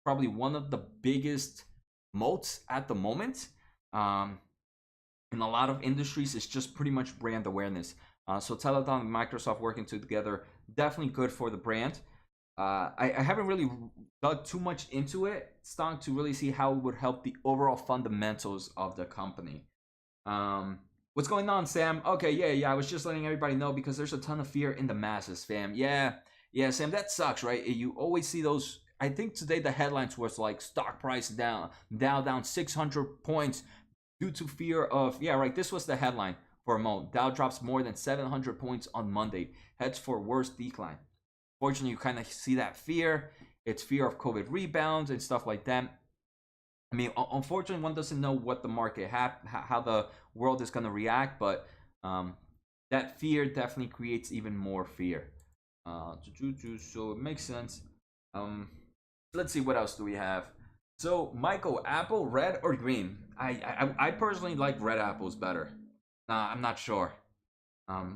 probably one of the biggest moats at the moment. In a lot of industries, it's just pretty much brand awareness. So Teladoc and Microsoft working together, definitely good for the brand. I haven't really dug too much into it, Stonk, to really see how it would help the overall fundamentals of the company. What's going on, Sam? Okay, yeah. I was just letting everybody know because there's a ton of fear in the masses, fam. Yeah, Sam, that sucks, right? You always see those. I think today the headlines was like stock price down 600 points due to fear of, yeah, right. This was the headline for a moment. Dow drops more than 700 points on Monday, heads for worst decline. Fortunately, you kind of see that fear. It's fear of COVID rebounds and stuff like that. I mean, unfortunately, one doesn't know what the market, how the world is going to react, but that fear definitely creates even more fear. So it makes sense. Let's see, what else do we have? So, Michael, apple, red or green? I personally like red apples better. I'm not sure.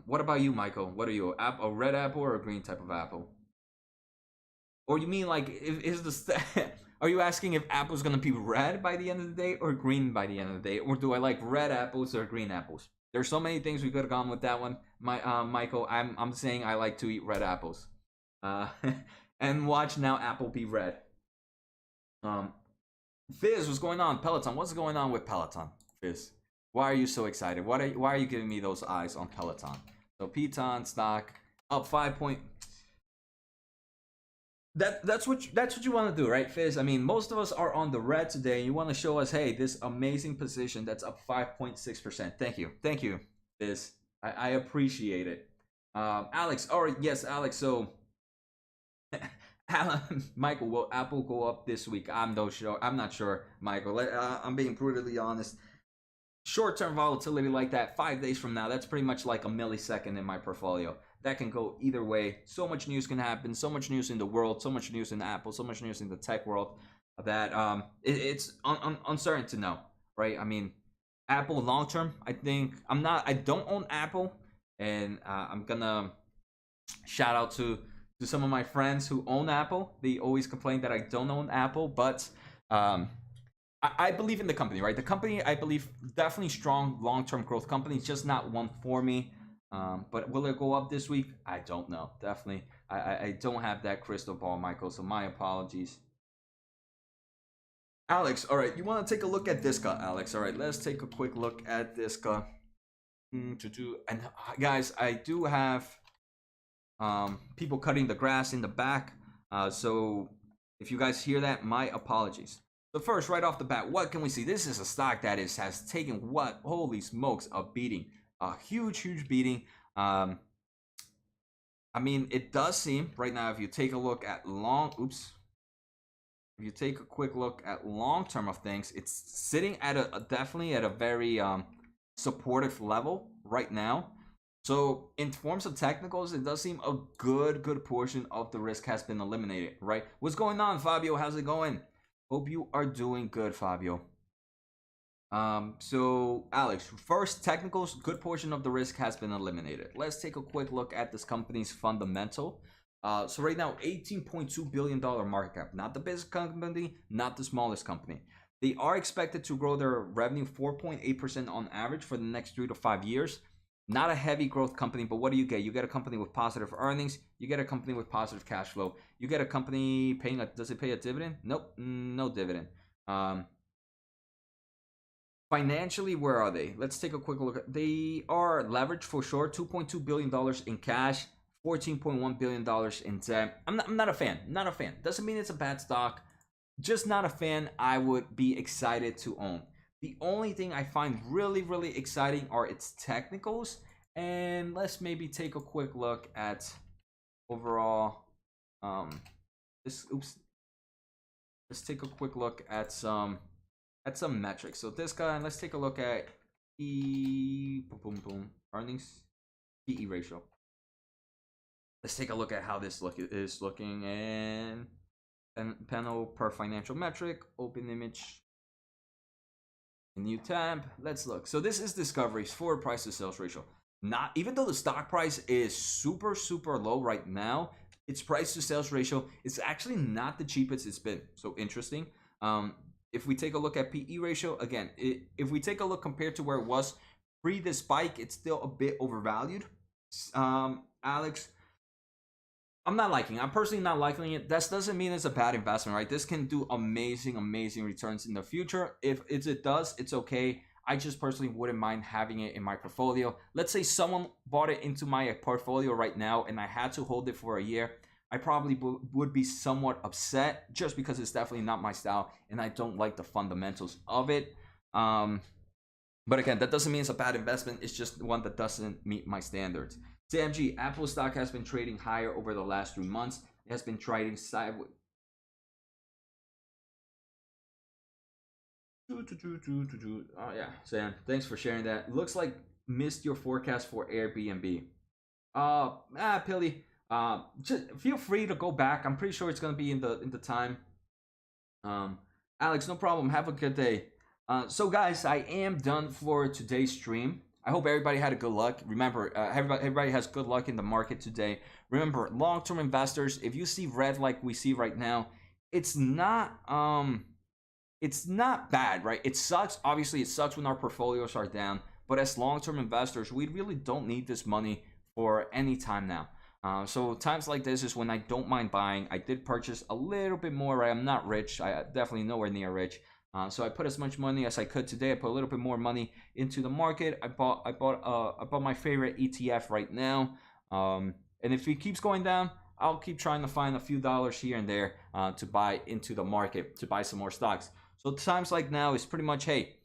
What about you, Michael? What are you, a red apple or a green type of apple? Or you mean like, is the are you asking if apple's gonna be red by the end of the day or green by the end of the day? Or do I like red apples or green apples? There's so many things we could have gone with that one. Michael, I'm saying I like to eat red apples. And watch now apple be red. Fizz, what's going on? Peloton, what's going on with Peloton? Fizz, why are you so excited? Why are you giving me those eyes on Peloton? So Peloton stock up 5 point. That's what you want to do, right, Fizz? I mean, most of us are on the red today. You want to show us, hey, this amazing position that's up 5.6%. Thank you, Fizz. I appreciate it. Alex, yes, Alex. So, Michael, will Apple go up this week? I'm not sure, Michael. I'm being brutally honest. Short-term volatility like that, 5 days from now, that's pretty much like a millisecond in my portfolio. That can go either way. So much news can happen. So much news in the world. So much news in Apple. So much news in the tech world that it's uncertain to know, right? I mean, Apple long term. I don't own Apple, and I'm gonna shout out to some of my friends who own Apple. They always complain that I don't own Apple, but I believe in the company, right? The company, I believe, definitely strong long-term growth company. It's just not one for me. But will it go up this week? I don't know. Definitely, I don't have that crystal ball, Michael. So my apologies. Alex, all right, you want to take a look at this guy, Alex? All right, let's take a quick look at this guy. And guys, I do have people cutting the grass in the back. So if you guys hear that, my apologies. So first, right off the bat, what can we see? This is a stock that has taken what? Holy smokes, a beating, a huge beating. I mean, it does seem right now, if you take a look at if you take a quick look at long term of things, it's sitting at definitely at a very supportive level right now. So in forms of technicals, it does seem a good portion of the risk has been eliminated, right? What's going on, Fabio? How's it going? Hope you are doing good, Fabio. So Alex, first technicals, good portion of the risk has been eliminated. Let's take a quick look at this company's fundamental. So right now, $18.2 billion market cap. Not the biggest company, not the smallest company. They are expected to grow their revenue 4.8% on average for the next 3 to 5 years. Not a heavy growth company, but what do you get? You get a company with positive earnings. You get a company with positive cash flow. You get a company paying does it pay a dividend? Nope, no dividend. Financially, where are they? Let's take a quick look. They are leveraged for sure. $2.2 billion in cash, $14.1 billion in debt. I'm not a fan. Not a fan. Doesn't mean it's a bad stock. Just not a fan I would be excited to own. The only thing I find really exciting are its technicals. And let's maybe take a quick look at overall let's take a quick look at some metrics. So this guy, let's take a look at earnings PE ratio. Let's take a look at how this is looking, and panel per financial metric, open image, new tab. Let's look. So this is Discovery's forward price to sales ratio. Not even though the stock price is super low right now, its price to sales ratio is actually not the cheapest it's been. So interesting. If we take a look at PE ratio, again, if we take a look compared to where it was pre this spike, it's still a bit overvalued. Alex, I'm personally not liking it. That doesn't mean it's a bad investment, right? This can do amazing returns in the future. If it does, it's okay. I just personally wouldn't mind having it in my portfolio. Let's say someone bought it into my portfolio right now and I had to hold it for a year. I probably would be somewhat upset just because it's definitely not my style and I don't like the fundamentals of it. But again, that doesn't mean it's a bad investment. It's just one that doesn't meet my standards. CMG, Apple stock has been trading higher over the last 3 months. It has been trading sideways. Oh yeah, Sam, thanks for sharing that. Looks like missed your forecast for Airbnb. Pilly, just feel free to go back. I'm pretty sure it's gonna be in the time. Alex, no problem. Have a good day. So guys, I am done for today's stream. I hope everybody had a good luck. Remember, everybody has good luck in the market today. Remember, long-term investors, if you see red like we see right now, it's not bad, right? It sucks. Obviously, it sucks when our portfolios are down. But as long-term investors, we really don't need this money for any time now. So times like this is when I don't mind buying. I did purchase a little bit more, right? I'm not rich. I definitely nowhere near rich. So I put as much money as I could today. I put a little bit more money into the market. I bought my favorite ETF right now. And if it keeps going down, I'll keep trying to find a few dollars here and there to buy into the market, to buy some more stocks. So times like now is pretty much, hey,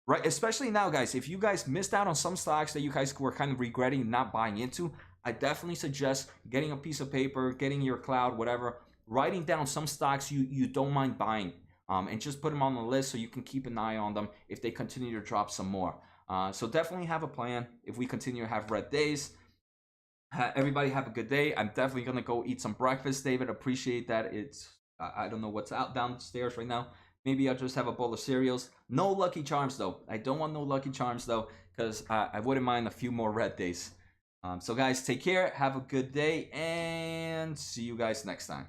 right? Especially now, guys, if you guys missed out on some stocks that you guys were kind of regretting not buying into, I definitely suggest getting a piece of paper, getting your cloud, whatever, writing down some stocks you don't mind buying. And just put them on the list so you can keep an eye on them if they continue to drop some more. So definitely have a plan if we continue to have red days. Everybody have a good day. I'm definitely going to go eat some breakfast, David. Appreciate that. I don't know what's out downstairs right now. Maybe I'll just have a bowl of cereals. No Lucky Charms, though. I don't want no Lucky Charms, though, because I wouldn't mind a few more red days. So, guys, take care. Have a good day, and see you guys next time.